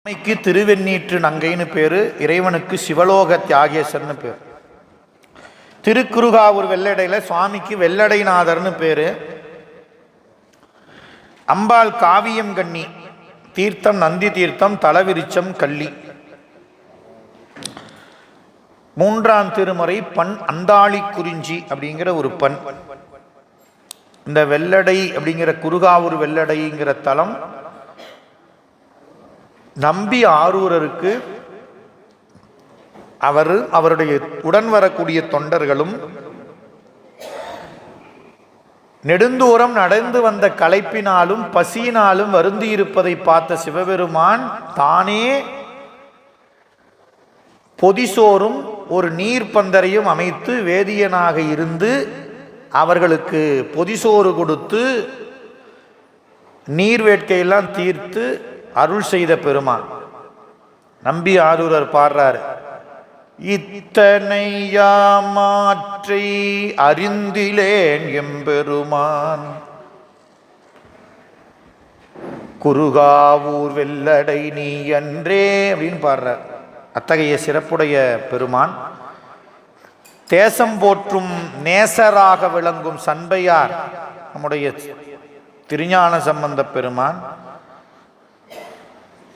அம்மைக்கு திருவெண்ணீற்று நங்கைன்னு பேரு, இறைவனுக்கு சிவலோக தியாகேசர்னு பேர். திருக்குறுகாவூர் வெள்ளடையில சுவாமிக்கு வெள்ளடைநாதர்னு பேரு. அம்பாள் காவியம் கண்ணி, தீர்த்தம் நந்தி தீர்த்தம், தலவிருச்சம் கள்ளி. மூன்றாம் திருமுறை பண் அந்தாளி குறிஞ்சி அப்படிங்கிற ஒரு பண். இந்த வெள்ளடை அப்படிங்கிற குறுகாவூர் வெள்ளடைங்கிற தலம் நம்பி ஆரூரருக்கு அவருடைய உடன் வரக்கூடிய தொண்டர்களும் நெடுந்தூரம் நடந்து வந்த களைப்பினாலும் பசியினாலும் வருந்தி இருப்பதை பார்த்த சிவபெருமான் தானே பொதிசோறும் ஒரு நீர்ப்பந்தரையும் அமைத்து வேதியனாக இருந்து அவர்களுக்கு பொதிசோறு கொடுத்து நீர் வேட்கையெல்லாம் தீர்த்து அருள் செய்த பெருமான். நம்பி ஆரூரர் பாடுறார், இத்தனை யாமாற்றை அறிந்திலேன் எம்பெருமான் குறுகாவூர் வெள்ளடை நீ அன்றே அப்படின்னு பாடுறார். அத்தகைய சிறப்புடைய பெருமான் தேசம் போற்றும் நேசராக விளங்கும் சண்பையார் நம்முடைய திருஞான சம்பந்த பெருமான்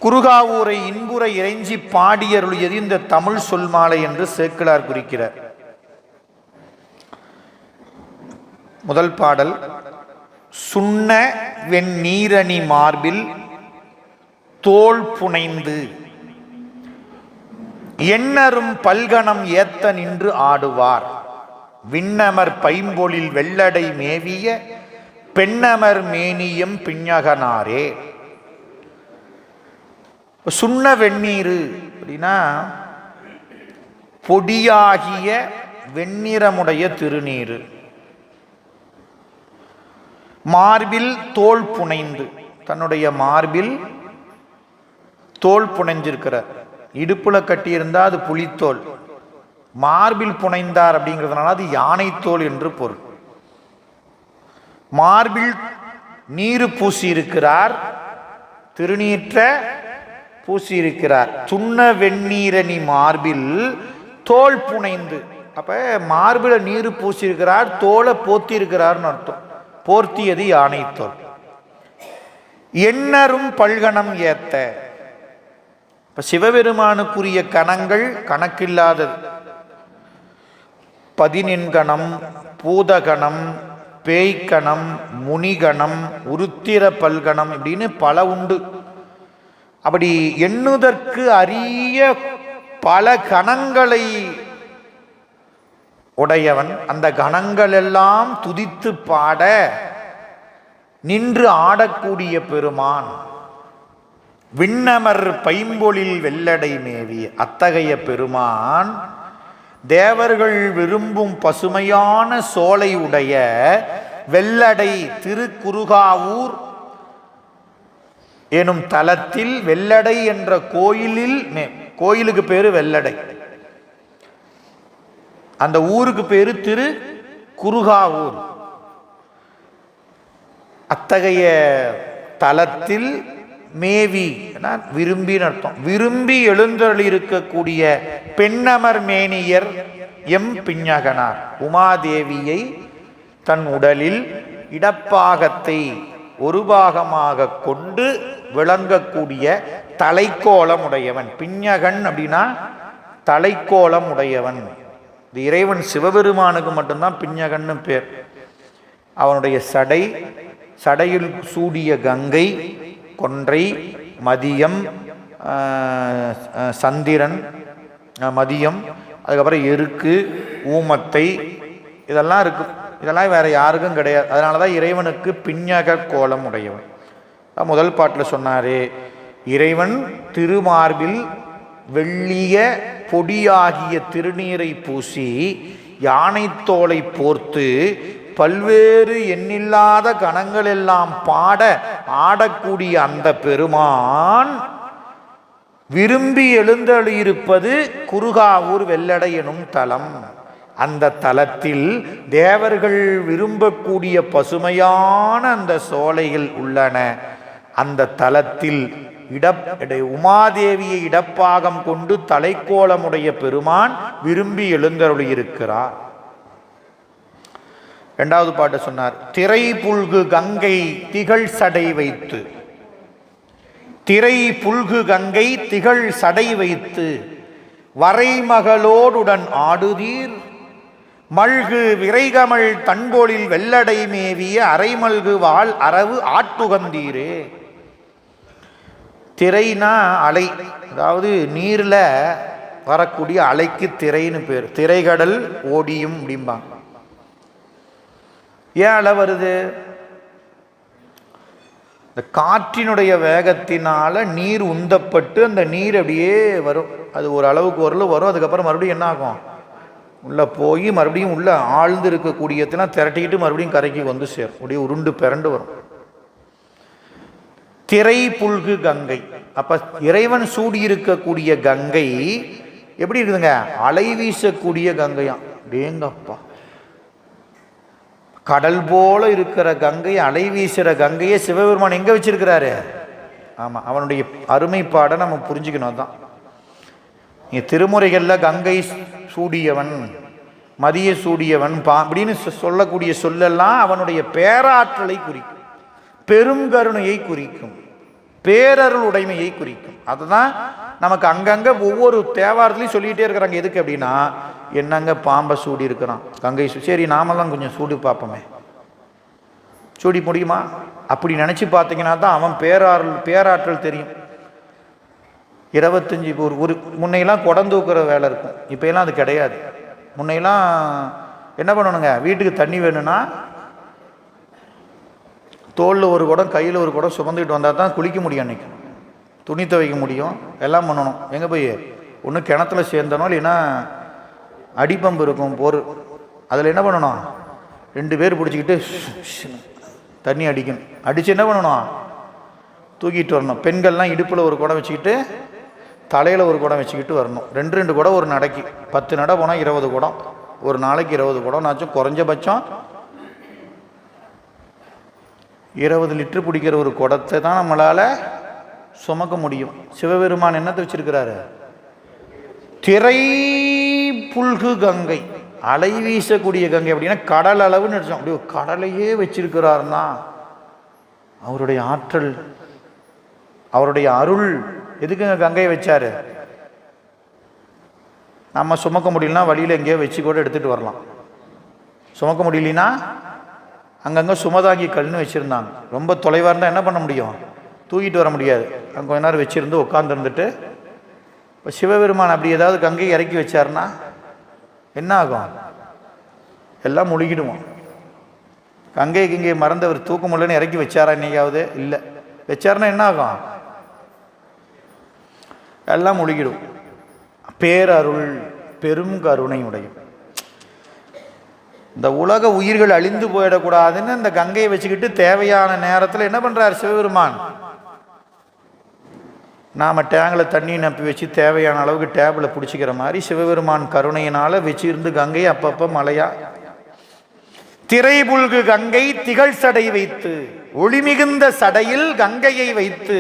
குறுகாவூரை இன்புற இறைஞ்சி பாடியருளியது இந்த தமிழ் சொல் மாலை என்று சேக்கிழார் குறிக்கிறார். முதல் பாடல், சுண்ண வெண்ணீரணி மார்பில் தோள் புனைந்து எண்ணரும் பல்கணம் ஏத்த நின்று ஆடுவார் விண்ணமர் பைம்பொழில் வெள்ளடை மேவிய பெண்ணமர் மேனியம் பிஞகனாரே. சுண்ண வெந்நீர் அப்படின்னா பொடியாகிய வெண்ணிறமுடைய திருநீர். மார்பில் தோள் புனைந்து, தன்னுடைய மார்பில் தோள் புனைஞ்சிருக்கிறார். இடுப்புல கட்டியிருந்தா அது புலித்தோல், மார்பில் புனைந்தார் அப்படிங்கிறதுனால அது யானை தோல் என்று பொருள். மார்பில் நீரு பூசி இருக்கிறார், திருநீற்ற பூசி இருக்கிறார். சுண்ண வெந்நீரணி மார்பில் தோல் புனைந்து, அப்ப மார்பில நீரு பூசி இருக்கிறார், தோலை போர்த்தி இருக்கிறார்னு அர்த்தம். போர்த்தியது யானை தோல். எண்ணரும் பல்கணம் ஏத்த, இப்ப சிவபெருமானுக்குரிய கணங்கள் கணக்கில்லாதது. 14 பூதகணம், பேய்கணம், முனிகணம், உருத்திர பல்கணம் இப்படின்னு பல உண்டு. அப்படி எண்ணுதற்கு அரிய பல கணங்களை உடையவன். அந்த கணங்கள் எல்லாம் துதித்து பாட நின்று ஆடக்கூடிய பெருமான் விண்ணமர் பைம்பொழில் வெள்ளடை மேவிய. அத்தகைய பெருமான் தேவர்கள் விரும்பும் பசுமையான சோலை உடைய வெள்ளடை திருக்குறுகாவூர் எனும் தலத்தில் வெள்ளடை என்ற கோயிலில், கோயிலுக்கு பேரு வெள்ளடை, அந்த ஊருக்கு பேரு திரு குறுகாவூர். அத்தகைய தலத்தில் மேவி விரும்பின்னு அர்த்தம். விரும்பி எழுந்தருளி இருக்கக்கூடிய பெண்ணமர் மேனியர் எம் பிஞகனார். உமாதேவியை தன் உடலில் இடப்பாகத்தை ஒரு பாகமாக கொண்டு விளங்கக்கூடிய தலைக்கோலம் உடையவன். பிஞகன் அப்படின்னா தலைக்கோலம் உடையவன். இது இறைவன் சிவபெருமானுக்கு மட்டும்தான் பிஞகன்னு பேர். அவனுடைய சடையில் சூடிய கங்கை, கொன்றை, மதியம், சந்திரன், மதியம், அதுக்கப்புறம் எருக்கு, ஊமத்தை, இதெல்லாம் இருக்கு. இதெல்லாம் வேற யாருக்கும் கிடையாது. அதனாலதான் இறைவனுக்கு பிஞக கோலம் உடையவன். முதல் பாட்டில் சொன்னாரே, இறைவன் திருமார்பில் வெள்ளிய பொடியாகிய திருநீரை பூசி யானை தோலை போர்த்து பல்வேறு எண்ணில்லாத கணங்கள் எல்லாம் பாட ஆடக்கூடிய அந்த பெருமான் விரும்பி எழுந்தருளியிருப்பது குறுகாவூர் வெள்ளடை எனும் தலம். அந்த தலத்தில் தேவர்கள் விரும்பக்கூடிய பசுமையான அந்த சோலைகள் உள்ளன. அந்த தலத்தில் உமாதேவியை இடப்பாகம் கொண்டு தலைக்கோலமுடைய பெருமான் விரும்பி எழுந்தருளியிருக்கிறார். இரண்டாவது பாட்டு சொன்னார், திரை புல்கு கங்கை திகழ் சடை வைத்து, திரை புல்கு கங்கை திகழ் சடை வைத்து வரைமகளோடுடன் ஆடுதீர் மல்கு விரைகமள் தன்போலில் வெள்ளடை மேவிய அரைமல்கு வாழ் அரவு ஆட்டுகந்தீரே. திரைனா அலை, அதாவது நீர்ல வரக்கூடிய அலைக்கு திரைன்னு பேர். திரைகடல் ஓடியும் அப்படிம்பாங்க. ஏன் அலை வருது? இந்த காற்றினுடைய வேகத்தினால நீர் உந்தப்பட்டு அந்த நீர் அப்படியே வரும். அது ஒரு அளவுக்கு வரும். அதுக்கப்புறம் மறுபடியும் என்ன ஆகும்? உள்ளே போய் மறுபடியும் உள்ளே ஆழ்ந்து இருக்கக்கூடியதெல்லாம் திரட்டிக்கிட்டு மறுபடியும் கரைக்கு வந்து சேரும். அப்படியே உருண்டு பிறண்டு வரும். திரை புல்கு கங்கை. அப்ப இறைவன் சூடியிருக்கக்கூடிய கங்கை எப்படி இருக்குதுங்க? அலை வீசக்கூடிய கங்கையாம். டேங்கப்பா, கடல் போல இருக்கிற கங்கை, அலை வீசுற கங்கையை சிவபெருமான் எங்க வச்சிருக்கிறாரு? ஆமா, அவனுடைய அருமைப்பாட நம்ம புரிஞ்சுக்கணும். தான் திருமுறைகள்ல கங்கை சூடியவன், மதிய சூடியவன் அப்படின்னு சொல்லக்கூடிய சொல்லெல்லாம் அவனுடைய பேராற்றலை குறிக்கும், பெரும் கருணையை குறிக்கும், பேரருள் உடைமையை குறிக்கும். அதுதான் நமக்கு அங்கங்க ஒவ்வொரு தேவாரத்திலையும் சொல்லிட்டே இருக்கிறாங்க. எதுக்கு அப்படின்னா, என்னங்க பாம்பை சூடி இருக்கிறான் கங்கை. சரி, நாமெல்லாம் கொஞ்சம் சூடி பார்ப்போமே, சூடி முடியுமா? அப்படி நினைச்சு பார்த்தீங்கன்னா தான் அவன் பேராற்றல் தெரியும். 25 ஒரு முன்னையெல்லாம் குடம் தூக்குற வேலை இருக்கும், இப்போ எல்லாம் அது கிடையாது. முன்னையெல்லாம் என்ன பண்ணணுங்க, வீட்டுக்கு தண்ணி வேணும்னா தோளில் ஒரு குடம் கையில் ஒரு குடம் சுமந்துக்கிட்டு வந்தால் தான் குளிக்க முடியும், அன்றைக்கி துணி துவைக்க முடியும், எல்லாம் பண்ணணும். எங்கே போய் ஒன்று கிணத்துல சேர்ந்தனோ இல்லைன்னா அடிப்பம்பு இருக்கும் போர், அதில் என்ன பண்ணணும், 2 பேர் பிடிச்சிக்கிட்டு தண்ணி அடிக்கணும். அடித்து என்ன பண்ணணும், தூக்கிட்டு வரணும். பெண்கள்லாம் இடுப்பில் ஒரு குடம் வச்சுக்கிட்டு தலையில் ஒரு குடம் வச்சுக்கிட்டு வரணும். 2 குடம் ஒரு நடைக்கு. 10 நடை போனால் 20 குடம், ஒரு நாளைக்கு 20 குடம் நாச்சும். குறைஞ்சபட்சம் 20 லிட்டர் பிடிக்கிற ஒரு குடத்தை தான் நம்மளால் சுமக்க முடியும். சிவபெருமான் என்னத்தை வச்சிருக்கிறாரு? திரை புல்கு கங்கை, அலை வீசக்கூடிய கங்கை. அப்படின்னா கடல் அளவுன்னு நினைச்சோம். அப்படி கடலையே வச்சிருக்கிறாருன்னா அவருடைய ஆற்றல், அவருடைய அருள். எதுக்குங்க கங்கையை வச்சாரு? நம்ம சுமக்க முடியலன்னா வழியில் எங்கேயோ வச்சு கூட எடுத்துகிட்டு வரலாம். சுமக்க முடியலனா அங்கங்கே சுமதாங்கி கல்னு வச்சுருந்தாங்க. ரொம்ப தொலைவாக இருந்தால் என்ன பண்ண முடியும், தூக்கிட்டு வர முடியாது. அங்கே கொஞ்ச நேரம் வச்சுருந்து உட்காந்துருந்துட்டு, இப்போ சிவபெருமான் அப்படி ஏதாவது கங்கை இறக்கி வச்சாருன்னா என்ன ஆகும்? எல்லாம் முழுகிடுவோம். கங்கைக்கு இங்கே மறந்தவர் தூக்க முடியலன்னு இறக்கி வச்சாரா இன்னைக்காவது? இல்லை. வச்சாருன்னா என்ன ஆகும்? எல்லாம் முழுகிடும். பேரருள், பெரும் கருணை உடைய. இந்த உலக உயிர்கள் அழிந்து போயிடக்கூடாதுன்னு இந்த கங்கையை வச்சுக்கிட்டு தேவையான நேரத்தில் என்ன பண்றார் சிவபெருமான்? நாம டேங்கில் தண்ணி நப்பி வச்சு தேவையான அளவுக்கு டேபிளை பிடிச்சிக்கிற மாதிரி சிவபெருமான் கருணையினால வச்சிருந்து கங்கையை அப்பப்போ மலையா. திரைபுல்கு கங்கை திகழ் சடை வைத்து, ஒளிமிகுந்த சடையில் கங்கையை வைத்து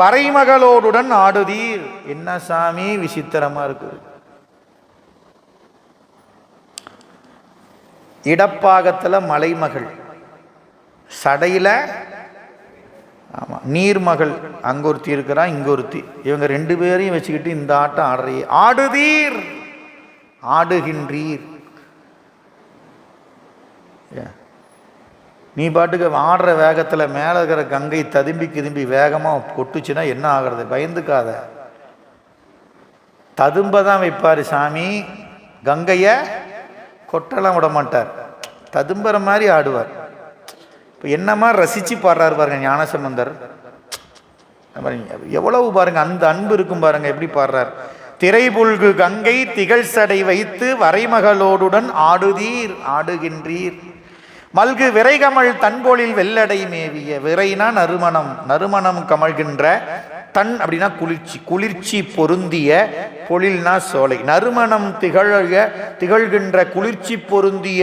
வரைமகளோடுடன் ஆடுதீர். என்ன சாமி விசித்திரமா இருக்கு. இடப்பாகத்துல மலைமகள், சடையில ஆமா நீர்மகள். அங்க ஒருத்தி இருக்கிறான், இங்க ஒருத்தி. இவங்க 2 பேரையும் வச்சுக்கிட்டு இந்த ஆட்டம் ஆடுறீ. ஆடுதீர், ஆடுகின்றீர். நீ பாட்டுக்கு ஆடுற வேகத்தில் மேலே இருக்கிற கங்கை ததும்பி வேகமாக கொட்டுச்சுன்னா என்ன ஆகிறது? பயந்துக்காத. ததும்ப தான் வைப்பார் சாமி, கங்கையை கொட்டெல்லாம் விட மாட்டார். ததும்புற மாதிரி ஆடுவார். இப்போ என்னமா ரசித்து பாடுறாரு பாருங்க ஞானசம்பந்தர். எவ்வளவு பாருங்க அந்த அன்பு இருக்கும் பாருங்க, எப்படி பாடுறார். திரைபுல்கு கங்கை திகழ் சடை வைத்து வரைமகளோடுடன் ஆடுதீர், ஆடுகின்றீர். மல்கு விரைகமள் தன்போலில் வெள்ளடை மேவிய. விரைனா நறுமணம், நறுமணம் கமழ்கின்ற. தன் அப்படின்னா குளிர்ச்சி, குளிர்ச்சி பொருந்திய. பொழில்னா சோலை. நறுமணம் திகழ்கின்ற குளிர்ச்சி பொருந்திய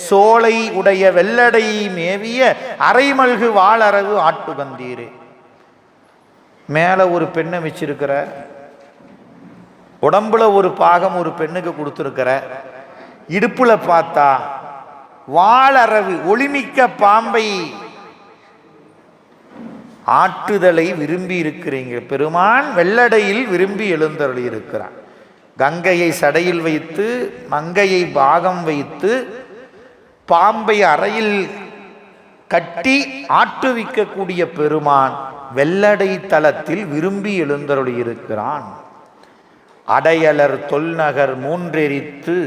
சோலை உடைய வெள்ளடை மேவிய அரைமல்கு வாளரவு ஆட்டுகந்தீரே. மேலே ஒரு பெண்ணை வச்சிருக்கிற, உடம்புல ஒரு பாகம் ஒரு பெண்ணுக்கு கொடுத்துருக்கிற, இடுப்புல பார்த்தா வாளரவு ஒளிமிக்க பாம்பை ஆட்டுதலை விரும்பி இருக்கிறீங்க. பெருமான் வெள்ளடையில் விரும்பி எழுந்தருளி இருக்கிறான். கங்கையை சடையில் வைத்து மங்கையை பாகம் வைத்து பாம்பை அறையில் கட்டி ஆட்டுவிக்கக்கூடிய பெருமான் வெள்ளடை தலத்தில் விரும்பி எழுந்தருளி இருக்கிறான். அடையலர் தொல்நகர் மூன்றெரித்து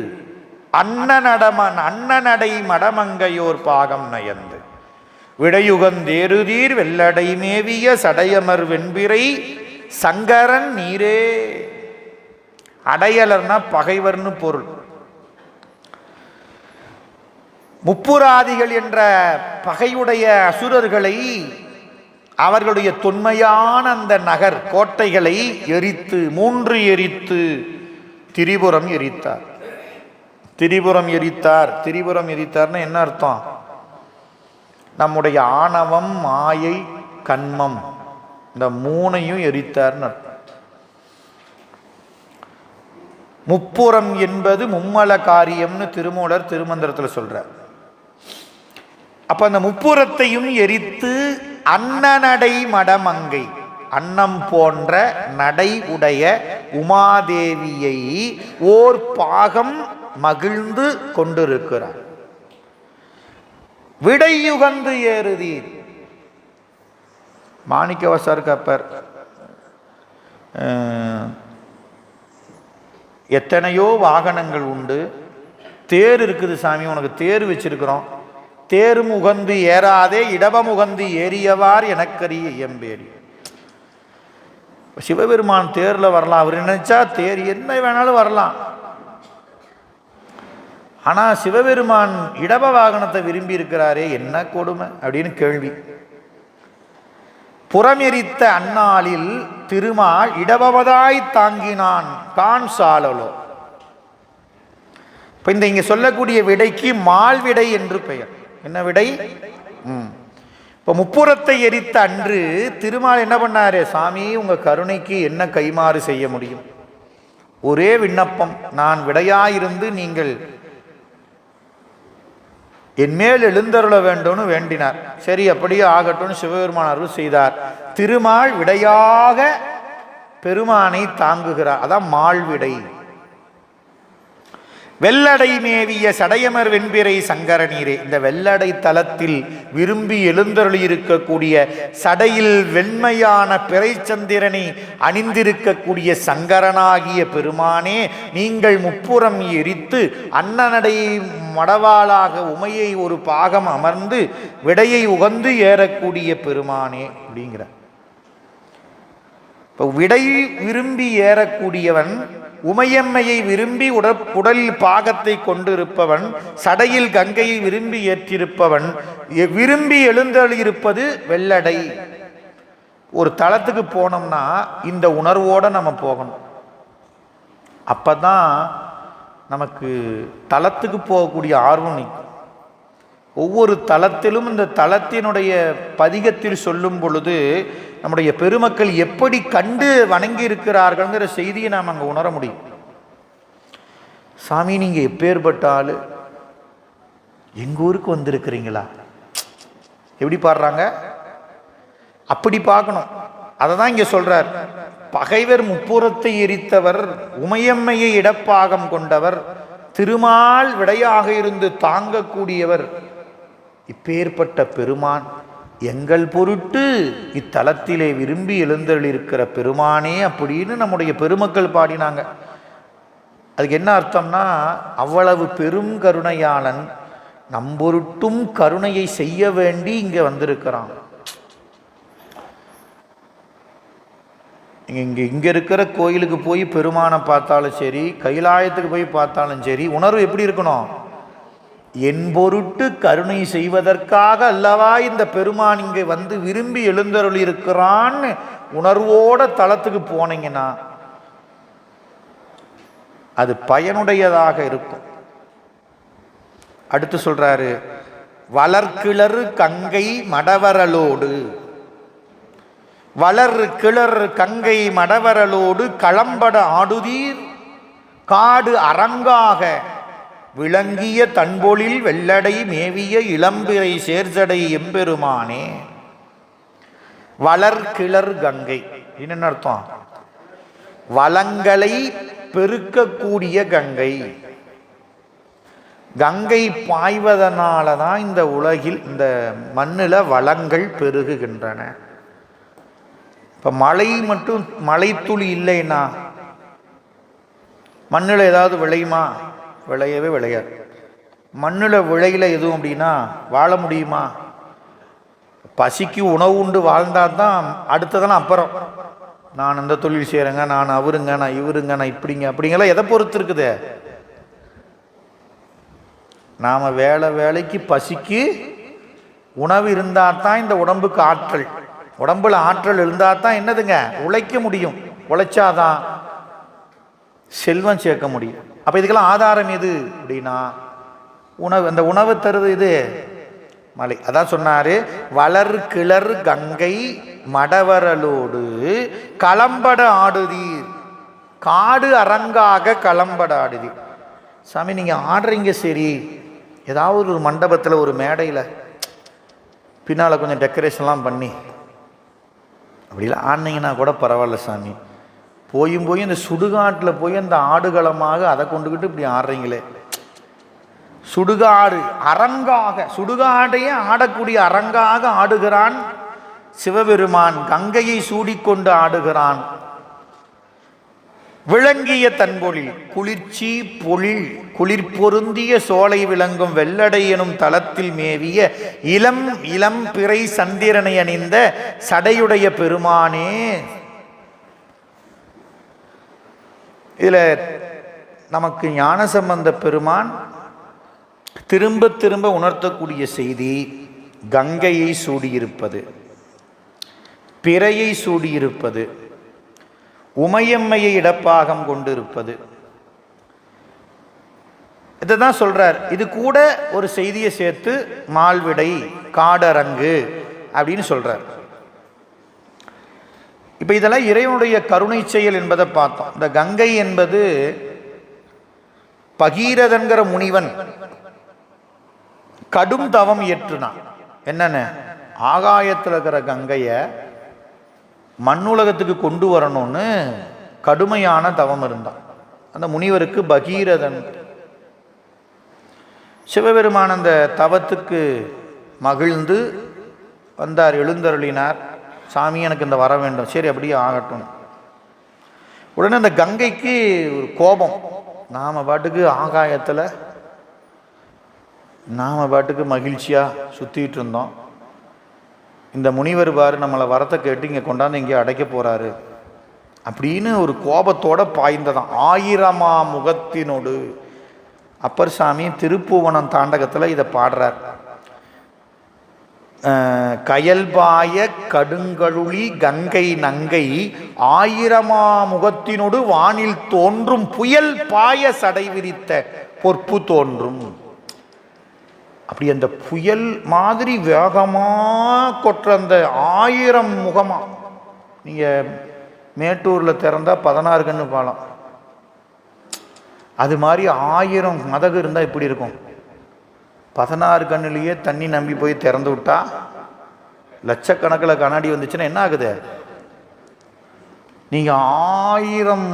அண்ணனடை மடமங்கையோர் பாகம் நயந்து விடையுகந்தேருதீர் வெள்ளடை மேவிய சடையமர் வெண்பிறை சங்கரன் நீரே. அடையலர்னா பகைவர்னு பொருள். முப்புராதிகள் என்ற பகையுடைய அசுரர்களை, அவர்களுடைய தொன்மையான அந்த நகர் கோட்டைகளை எரித்து 3 எரித்து திரிபுரம் எரித்தார். திரிபுரம் எரித்தார். திரிபுரம் எரித்தார்னா என்ன அர்த்தம்? நம்முடைய ஆணவம், மாயை, கண்மம், இந்த 3ஐயும் எரித்தார்னு அர்த்தம். முப்புறம் என்பது மும்மல காரியம்னு திருமூலர் திருமந்திரத்தில் சொல்றார். அப்ப அந்த முப்புறத்தையும் எரித்து அன்னநடை மடமங்கை, அன்னம் போன்ற நடை உடைய உமாதேவியை ஓர் பாகம் மகிழ்ந்து கொண்டிருக்கிறார். விடையுகந்து ஏறுதீர். மாணிக்கவாசகர் கப்பர் எத்தனையோ வாகனங்கள் உண்டு, தேர் இருக்குது சாமி, உனக்கு தேர் வச்சிருக்கிறோம், தேரும் உகந்து ஏறாதே இடபம் உகந்து ஏறியவார் எனக்கரிய எம்பேரி. சிவபெருமான் தேர்ல வரலாம், அவர் நினைச்சா தேர் என்ன வேணாலும் வரலாம். ஆனா சிவபெருமான் இடப வாகனத்தை விரும்பி இருக்கிறாரே, என்ன கொடுமை அப்படின்னு கேள்வி. புறமெரித்த அந்நாளில் திருமால் இடபவதாய் தாங்கினான் கான் சாலலோ. இப்ப இங்க சொல்லக்கூடிய விடைக்கு மால் விடை என்று பெயர். என்ன விடை? இப்ப முப்புறத்தை எரித்த அன்று திருமால் என்ன பண்ணாரு? சாமி, உங்க கருணைக்கு என்ன கைமாறு செய்ய முடியும்? ஒரே விண்ணப்பம், நான் விடையாயிருந்து நீங்கள் என் மேல் எழுந்தருள வேண்டும்னு வேண்டினார். சரி, அப்படியே ஆகட்டும் சிவபெருமான் அருள் செய்தார். திருமால் விடையாக பெருமானை தாங்குகிறார். அதான் மால்விடை. வெள்ளடை மேவிய சடையமர் வெண்பிறை சங்கர நீரே. இந்த வெள்ளடை தலத்தில் விரும்பி எழுந்தருளி இருக்கக்கூடிய, சடையில் வெண்மையான பிறைச்சந்திரனை அணிந்திருக்கக்கூடிய சங்கரனாகிய பெருமானே, நீங்கள் முப்புறம் எரித்து அன்னநடை மடவாளாக உமையை ஒரு பாகம் அமர்ந்து விடையை உகந்து ஏறக்கூடிய பெருமானே அப்படிங்கிற. இப்போ விடை விரும்பி ஏறக்கூடியவன், உமையம்மையை விரும்பி உடலில் பாகத்தை கொண்டிருப்பவன், சடையில் கங்கையை விரும்பி ஏற்றிருப்பவன், விரும்பி எழுந்தருளியிருப்பது வெள்ளடை. ஒரு தலத்துக்கு போனோம்னா இந்த உணர்வோடு நம்ம போகணும். அப்பதான் நமக்கு தலத்துக்கு போகக்கூடிய ஆர்வம் நிற்கும். ஒவ்வொரு தலத்திலும் இந்த தலத்தினுடைய பதிகத்தில் சொல்லும் பொழுது நம்முடைய பெருமக்கள் எப்படி கண்டு வணங்கி இருக்கிறார்கள்ங்கிற செய்தியை நாம் அங்கே உணர முடியும். சாமி, நீங்க எப்பேற்பட்ட ஆளு, எங்க ஊருக்கு வந்திருக்கிறீங்களா? எப்படி பாடுறாங்க, அப்படி பார்க்கணும். அதை தான் இங்க சொல்றார். பகைவர் முப்புறத்தை எரித்தவர், உமையம்மையை இடப்பாகம் கொண்டவர், திருமால் விடையாக இருந்து தாங்கக்கூடியவர், இப்பேற்பட்ட பெருமான் எங்கள் பொருட்டு இத்தலத்திலே விரும்பி எழுந்தருளிருக்கிற பெருமானே அப்படின்னு நம்முடைய பெருமக்கள் பாடினாங்க. அதுக்கு என்ன அர்த்தம்னா, அவ்வளவு பெரும் கருணையாளன் நம்பொருட்டும் கருணையை செய்ய வேண்டி இங்க வந்திருக்கிறான். இங்க இருக்கிற கோயிலுக்கு போய் பெருமானை பார்த்தாலும் சரி, கைலாயத்துக்கு போய் பார்த்தாலும் சரி, உணர்வு எப்படி இருக்கணும்? என் பொருட்டு கருணை செய்வதற்காக அல்லவா இந்த பெருமான் இங்கே வந்து விரும்பி எழுந்தருளி இருக்கிறான்னு உணர்வோட தலத்துக்கு போனீங்கன்னா அது பயனுடையதாக இருக்கும். அடுத்து சொல்றாரு, வளர்கிளறு கங்கை மடவரலோடு. வளர் கிளர் கங்கை மடவரலோடு களம்பட ஆடுதீர் காடு அரங்காக விளங்கிய தன்பொழில் வெள்ளடை மேவிய இளம்பிறை சேர்சடை எம்பெருமானே. வளர் கிளர் கங்கை என்ன அர்த்தம்? வளங்களை பெருக்கக்கூடிய கங்கை. கங்கை பாய்வதனால தான் இந்த உலகில் இந்த மண்ணில் வளங்கள் பெருகுகின்றன. இப்போ மழை மட்டும் மழை துளி இல்லைன்னா மண்ணில் ஏதாவது விளையுமா? விளையவே விளையாது. மண்ணில் விளையில எதுவும் அப்படின்னா வாழ முடியுமா? பசிக்கு உணவு உண்டு வாழ்ந்தால் தான் அடுத்ததான அப்புறம் நான் இந்த தொழில் செய்கிறேங்க, நான் அவருங்க, நான் இவருங்க, நான் இப்படிங்க அப்படிங்கலாம் எதை பொறுத்து இருக்குது? நாம் வேலைக்கு பசிக்கு உணவு இருந்தால் தான் இந்த உடம்புக்கு ஆற்றல். உடம்புல ஆற்றல் இருந்தால் தான் என்னதுங்க உழைக்க முடியும். உழைச்சாதான் செல்வம் சேர்க்க முடியும். அப்போ இதுக்கெல்லாம் ஆதாரம் எது அப்படின்னா உணவு. அந்த உணவு தருது இது மலை. அதான் சொன்னாரு, வளர் கிளர் கங்கை மடவரலோடு களம்பட ஆடுதீர் காடு அரங்காக களம்பட ஆடுதீர். சாமி நீங்கள் ஆடுறீங்க சரி, ஏதாவது ஒரு மண்டபத்தில் ஒரு மேடையில் பின்னால் கொஞ்சம் டெக்கரேஷன்லாம் பண்ணி அப்படிலாம் ஆடினீங்கன்னா கூட பரவாயில்ல சாமி. போய் இந்த சுடுகாட்டில் போய் அந்த ஆடுகளமாக அதை கொண்டுக்கிட்டு இப்படி ஆடுறீங்களே. சுடுகாடு அரங்காக, சுடுகாடையே ஆடக்கூடிய அரங்காக ஆடுகிறான் சிவபெருமான். கங்கையை சூடிக்கொண்டு ஆடுகிறான். விளங்கிய தன்பொழில் குளிர்ச்சி பொழில் குளிர் பொருந்திய சோலை விளங்கும் வெள்ளடை எனும் தலத்தில் மேவிய இளம் இளம் பிறை சந்திரனை அணிந்த சடையுடைய பெருமானே. இதுல நமக்கு ஞானசம்பந்த பெருமான் திரும்ப திரும்ப உணர்த்தக்கூடிய செய்தி, கங்கையை சூடியிருப்பது, பிறையை சூடியிருப்பது, உமையம்மையை இடப்பாகம் கொண்டிருப்பது. இதைதான் சொல்றார். இது கூட ஒரு செய்தியை சேர்த்து மால்விடை காடரங்கு அப்படின்னு சொல்றார். இப்ப இதெல்லாம் இறைவனுடைய கருணை செயல் என்பதை பார்த்தோம். இந்த கங்கை என்பது பகீரதன்கிற முனிவன் கடும் தவம் இயற்றுனான். என்னென்ன? ஆகாயத்தில் இருக்கிற கங்கையை மண்ணுலகத்துக்கு கொண்டு வரணும்னு கடுமையான தவம் இருந்தான். அந்த முனிவருக்கு பகீரதன். சிவபெருமான் அந்த தவத்துக்கு மகிழ்ந்து வந்தார், எழுந்தருளினார். சாமி எனக்கு இந்த வர வேண்டும். சரி அப்படியே ஆகட்டும். உடனே அந்த கங்கைக்கு ஒரு கோபம். நாம் பாட்டுக்கு ஆகாயத்தில் நாம் பாட்டுக்கு மகிழ்ச்சியாக சுற்றிட்டு இருந்தோம். இந்த முனிவர் பாரு நம்மளை வரத்தை கேட்டு இங்கே கொண்டாந்து இங்கே அடைக்க போகிறாரு அப்படின்னு ஒரு கோபத்தோட பாய்ந்ததான். 1000 முகத்தினோடு அப்பர் சாமி திருப்புவனம் தாண்டகத்தில் இதை பாடுறார். கயல்பாய கடுங்கழுளி கங்கை நங்கை 1000 முகத்தினோடு வானில் தோன்றும் புயல் பாய சடை விரித்த பொற்பு தோன்றும். அப்படி அந்த புயல் மாதிரி வேகமாக கொற்ற அந்த 1000 முகமா. நீங்கள் மேட்டூரில் திறந்தா 16 கண்ணு பாலம், அது மாதிரி 1000 மதகு இருந்தால் எப்படி இருக்கும்? 16 கண்ணுலேயே தண்ணி நம்பி போய் திறந்து விட்டா லட்சக்கணக்கில் கண்ணாடி வந்துச்சுன்னா என்ன ஆகுது? நீங்கள் 1000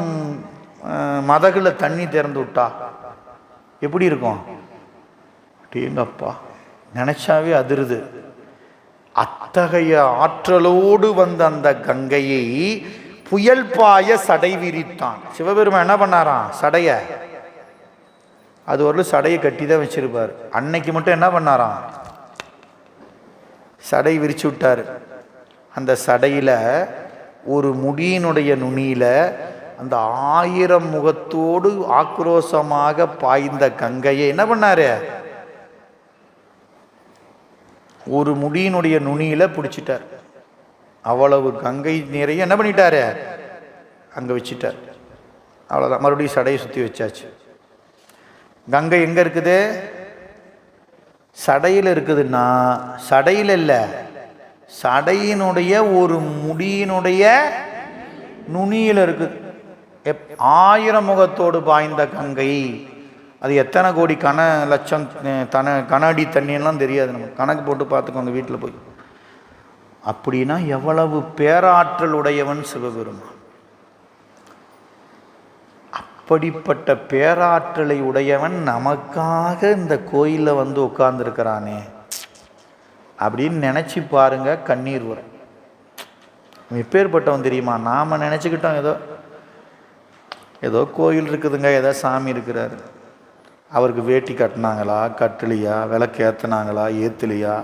மதகுல தண்ணி திறந்து விட்டா எப்படி இருக்கும்? டேங்கப்பா, நினைச்சாவே அதிருது. அத்தகைய ஆற்றலோடு வந்த அந்த கங்கையை புயல் பாய சடை விரித்தான். சிவபெருமான் என்ன பண்ணாராம்? சடைய, அது ஒரு சடையை கட்டி தான் வச்சிருப்பார். அன்னைக்கு மட்டும் என்ன பண்ணாராம்? சடை விரிச்சு விட்டார். அந்த சடையில் ஒரு முடியினுடைய நுனியில் அந்த 1000 முகத்தோடு ஆக்ரோஷமாக பாய்ந்த கங்கையை என்ன பண்ணாரு? ஒரு முடியினுடைய நுனியில் பிடிச்சிட்டார். அவ்வளவு கங்கை நிறைய என்ன பண்ணிட்டாரு? அங்கே வச்சிட்டார். அவ்வளோதான். மறுபடியும் சடையை சுற்றி வச்சாச்சு. கங்கை எங்கே இருக்குது? சடையில் இருக்குதுன்னா, சடையில் இல்லை, சடையினுடைய ஒரு முடியினுடைய நுனியில் இருக்குது. 1000 முகத்தோடு பாய்ந்த கங்கை. அது எத்தனை கோடி லட்சம் கன அடி தண்ணியெல்லாம் தெரியாது, நம்ம கணக்கு போட்டு பார்த்துக்கோங்க வீட்டில் போய். அப்படின்னா எவ்வளவு பேராற்றல் உடையவன் சிவபெருமான். அப்படிப்பட்ட பேராற்றலை உடையவன் நமக்காக இந்த கோயிலில் வந்து உட்கார்ந்துருக்கிறானே அப்படின்னு நினச்சி பாருங்க, கண்ணீர் வரும். எப்பேற்பட்டவன் தெரியுமா? நாம் நினச்சிக்கிட்டோம் ஏதோ கோயில் இருக்குதுங்க, ஏதோ சாமி இருக்கிறாரு, அவருக்கு வேட்டி கட்டினாங்களா கட்டலையா, விளக்கு ஏற்றினாங்களா ஏற்றலையா,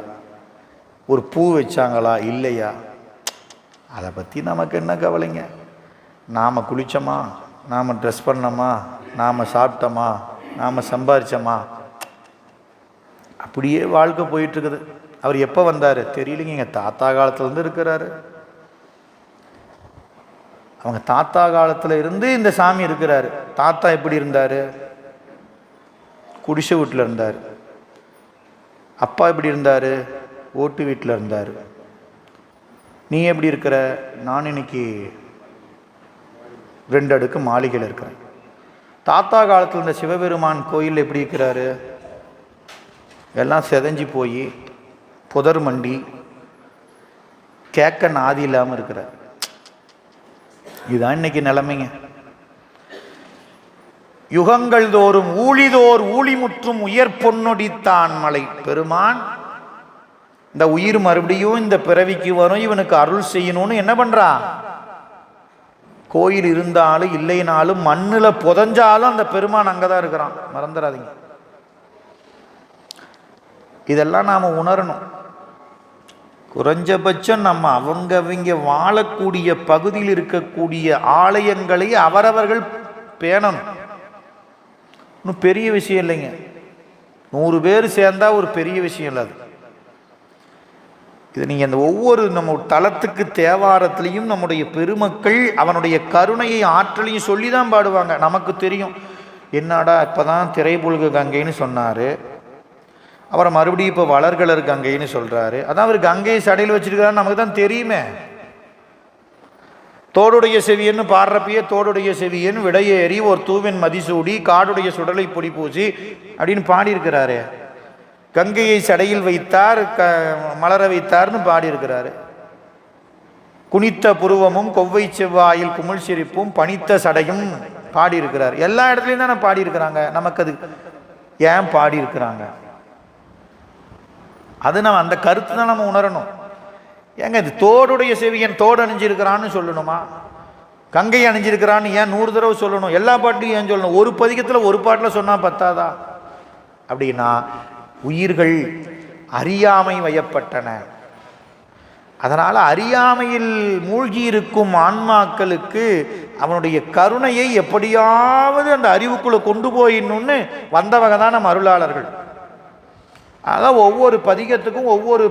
ஒரு பூ வச்சாங்களா இல்லையா, அதை பற்றி நமக்கு என்ன கவலைங்க? நாம் குளித்தோமா, நாம் ட்ரெஸ் பண்ணோமா, நாம் சாப்பிட்டோமா, நாம் சம்பாரித்தோமா, அப்படியே வாழ்க்கை போயிட்டுருக்குது. அவர் எப்போ வந்தார் தெரியலைங்க. எங்கள் தாத்தா காலத்துலேருந்து இருக்கிறாரு. அவங்க தாத்தா காலத்தில் இருந்து இந்த சாமி இருக்கிறாரு. தாத்தா எப்படி இருந்தார்? குடிசை வீட்டில் இருந்தார். அப்பா எப்படி இருந்தார்? ஓட்டு வீட்டில் இருந்தார். நீ எப்படி இருக்கிற? நான் இன்னைக்கு 2 அடுக்கு மாளிகையில் இருக்கிறேன். தாத்தா காலத்தில் இந்த சிவபெருமான் கோயில் எப்படி இருக்கிறாரு? எல்லாம் செதஞ்சு போய் புதர் மண்டி கேட்க நாதி இல்லாமல் இருக்கிறார். இதுதான் இன்னைக்கு நிலைமைங்க. யுகங்கள் தோறும் ஊழிதோர் ஊழிமுற்றும் உயர் பொன்னொடித்தான் மலை. பெருமான் இந்த உயிர் மறுபடியும் இந்த பிறவிக்கு வரும், இவனுக்கு அருள் செய்யணும்னு என்ன பண்றா? கோயில் இருந்தாலும் இல்லைனாலும் மண்ணில் புதஞ்சாலும் அந்த பெருமான் அங்கதான் இருக்கிறான், மறந்துடாதீங்க. இதெல்லாம் நாம உணரணும். குறைஞ்சபட்சம் நம்ம அவங்க வாழக்கூடிய பகுதியில் இருக்கக்கூடிய ஆலயங்களை அவரவர்கள் பேணணும். இன்னும் பெரிய விஷயம் இல்லைங்க. 100 பேர் சேர்ந்தா ஒரு பெரிய விஷயம் இல்லை அது. இது நீங்கள் இந்த ஒவ்வொரு நம்ம தலத்துக்கு தேவாரத்திலையும் நம்முடைய பெருமக்கள் அவனுடைய கருணையை ஆற்றலையும் சொல்லி தான் பாடுவாங்க. நமக்கு தெரியும், என்னடா இப்போ தான் திரைபுல்கு கங்கைன்னு சொன்னார், அப்புறம் மறுபடியும் இப்போ வளர்கலர் கங்கைன்னு சொல்கிறாரு. அதான் அவர் கங்கையை சடையில் வச்சிருக்கிறாரு, நமக்கு தான் தெரியுமே. தோடுடைய செவியன்னு பாடுறப்பயே தோடுடைய செவியன் விடையேறி ஒரு தூவின் மதிசூடி காடுடைய சுடலை பொடி பூசி அப்படின்னு பாடியிருக்கிறாரு. கங்கையை சடையில் வைத்தார், மலர வைத்தார்னு பாடியிருக்கிறாரு. குனித்த புருவமும் கொவ்வை செவ்வாயில் குமிழ் சிரிப்பும் பனித்த சடையும் பாடியிருக்கிறார். எல்லா இடத்துலையும் தானே பாடியிருக்கிறாங்க. நமக்கு அது ஏன் பாடியிருக்கிறாங்க? அது நம்ம அந்த கருத்து தான் நம்ம உணரணும். ஏங்க இது தோடுடைய செவியன் தோடு அணிஞ்சிருக்கிறான்னு சொல்லணுமா? கங்கை அணிஞ்சிருக்கிறான்னு ஏன் 100 தடவை சொல்லணும்? எல்லா பாட்டையும் ஏன் சொல்லணும்? ஒரு பதிகத்தில் ஒரு பாட்டில் சொன்னால் பத்தாதா? அப்படின்னா உயிர்கள் அறியாமை வயப்பட்டன. அதனால் அறியாமையில் மூழ்கி இருக்கும் ஆன்மாக்களுக்கு அவனுடைய கருணையை எப்படியாவது அந்த அறிவுக்குள்ளே கொண்டு போயிடணும்னு வந்தவங்க தான் நம்ம அருளாளர்கள். அதான் ஒவ்வொரு பதிகத்துக்கும் ஒவ்வொரு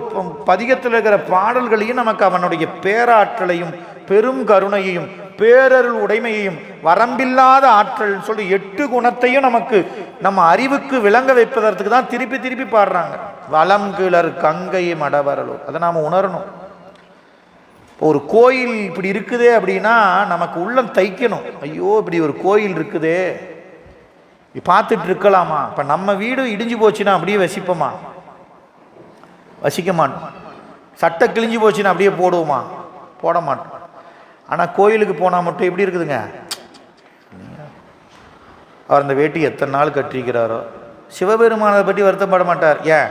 பதிகத்தில் இருக்கிற பாடல்களையும் நமக்கு அவனுடைய பேராற்றலையும் பெரும் கருணையையும் பேரருள் உடைமையையும் வரம்பில்லாத ஆற்றல் சொல்லி 8 குணத்தையும் நமக்கு நம்ம அறிவுக்கு விளங்க வைப்பதற்கு தான் திருப்பி திருப்பி பாடுறாங்க. வளம் கிளர் கங்கை மடவரலோ, அதை நாம் உணரணும். ஒரு கோயில் இப்படி இருக்குதே அப்படின்னா நமக்கு உள்ளம் தைக்கணும். ஐயோ இப்படி ஒரு கோயில் இருக்குதே, பார்த்துட்டு இருக்கலாமா? இப்போ நம்ம வீடு இடிஞ்சு போச்சுன்னா அப்படியே வசிப்போமா? வசிக்க மாட்டோம். சட்டை கிழிஞ்சு போச்சுன்னா அப்படியே போடுவோமா? போட மாட்டோம். ஆனால் கோயிலுக்கு போனால் மட்டும் எப்படி இருக்குதுங்க? அவர் அந்த வேட்டி எத்தனை நாள் கட்டிருக்கிறாரோ. சிவபெருமானை பற்றி வருத்தப்பட மாட்டார். ஏன்?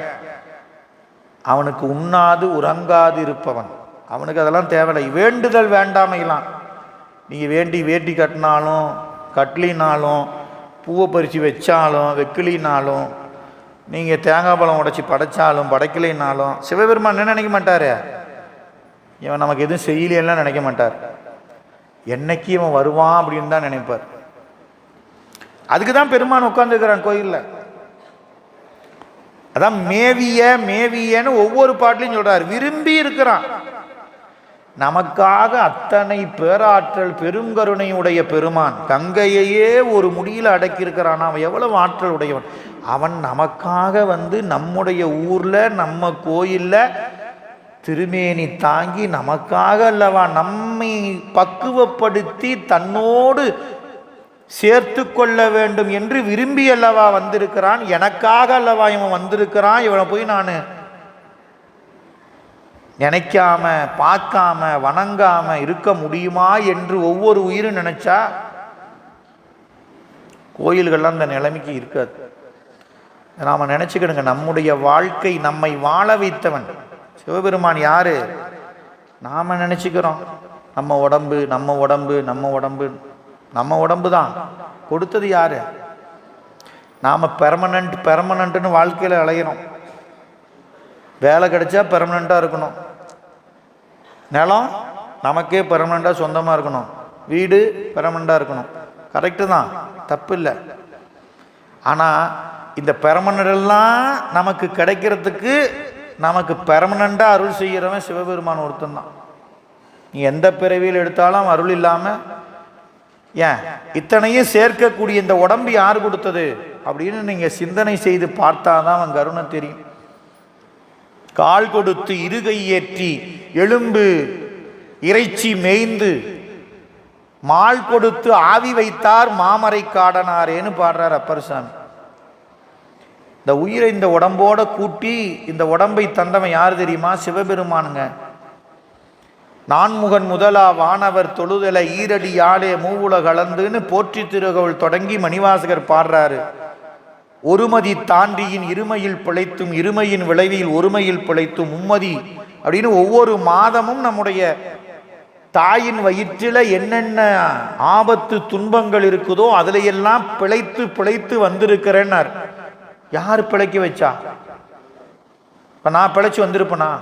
அவனுக்கு உண்ணாது உறங்காது இருப்பவன், அவனுக்கு அதெல்லாம் தேவையில்லை. வேண்டுதல் வேண்டாமைலாம். நீங்கள் வேண்டி வேட்டி கட்டினாலும் கட்லினாலும் பூவை பறித்து வச்சாலும் வெக்கிலினாலும் நீங்கள் தேங்காய் பழம் உடைச்சி படைச்சாலும் படைக்கலைனாலும் சிவபெருமான் என்ன நினைக்க மாட்டார்? இவன் நமக்கு எதுவும் செய்யலாம் நினைக்க மாட்டார். என்னைக்கு இவன் வருவான் அப்படின்னு தான் நினைப்பார். அதுக்கு தான் பெருமான் உட்கார்ந்துருக்கிறான் கோயிலில். அதான் மேவியன்னு ஒவ்வொரு பாட்டிலையும் சொல்றார். விரும்பி இருக்கிறான். நமக்காக அத்தனை பேராற்றல் பெருங்கருணையுடைய பெருமான் கங்கையையே ஒரு முடியில் அடக்கியிருக்கிறான். அவன் எவ்வளவு ஆற்றல் உடையவன். அவன் நமக்காக வந்து நம்முடைய ஊரில் நம்ம கோயிலில் திருமேனி தாங்கி நமக்காக அல்லவா நம்மை பக்குவப்படுத்தி தன்னோடு சேர்த்து கொள்ள வேண்டும் என்று விரும்பி அல்லவா வந்திருக்கிறான். எனக்காக அல்லவா இவன் வந்திருக்கிறான். இவனை போய் நான் நினைக்காம பார்க்காம வணங்காம இருக்க முடியுமா என்று ஒவ்வொரு உயிரும் நினைச்சா கோயில்கள்லாம் அந்த நிலைமைக்கு இருக்காது. நாம நினைச்சுக்கிடுங்க, நம்முடைய வாழ்க்கை நம்மை வாழ வைத்தவன் சிவபெருமான் யாரு? நாம நினைச்சுக்கிறோம் நம்ம உடம்பு நம்ம உடம்பு நம்ம உடம்பு நம்ம உடம்பு தான். கொடுத்தது யாரு? நாம பெர்மனன்ட்னு வாழ்க்கையில அலையிறோம். வேலை கிடைச்சா பெர்மனண்டா இருக்கணும், நிலம் நமக்கே பெர்மனண்டா சொந்தமா இருக்கணும், வீடு பெர்மனண்டா இருக்கணும். கரெக்டு தான், தப்பு இல்லை. ஆனா இந்த பெர்மனண்டெல்லாம் நமக்கு கிடைக்கிறதுக்கு நமக்கு பெர்மனண்டா அருள் செய்கிறவன் சிவபெருமான் ஒருத்தன் தான். நீ எந்த பிறவியில் எடுத்தாலும் அருள் இல்லாம ஏன் இத்தனையும் சேர்க்கக்கூடிய இந்த உடம்பு யார் கொடுத்தது அப்படின்னு நீங்க சிந்தனை செய்து பார்த்தாதான் அவன் கருணை தெரியும். கால் கொடுத்து இருகை ஏற்றி எலும்பு இறைச்சி மேய்ந்து மால் கொடுத்து ஆவி வைத்தார் மாமரை காடனாரேன்னு பாடுறார் அப்பர் சாமி. இந்த உயிரை இந்த உடம்போட கூட்டி இந்த உடம்பை தந்தவன் யார் தெரியுமா? சிவபெருமானுங்க. நான்முகன் முதலா வானவர் தொழுதல ஈரடி யாழே மூவுல கலந்துன்னு போற்றி திருகவல் தொடங்கி மணிவாசகர் பாடுறாரு. ஒருமதி தாண்டியின் இருமையில் பிழைத்தும் இருமையின் விளைவில் ஒருமையில் பிழைத்தும் மும்மதி அப்படின்னு ஒவ்வொரு மாதமும் நம்முடைய தாயின் வயிற்றில என்னென்ன ஆபத்து துன்பங்கள் இருக்குதோ அதுல எல்லாம் பிழைத்து பிழைத்து வந்திருக்கிறேன்னார். யார் பிழைக்க வச்சா? இப்ப நான் பிழைச்சு வந்திருப்பேனா?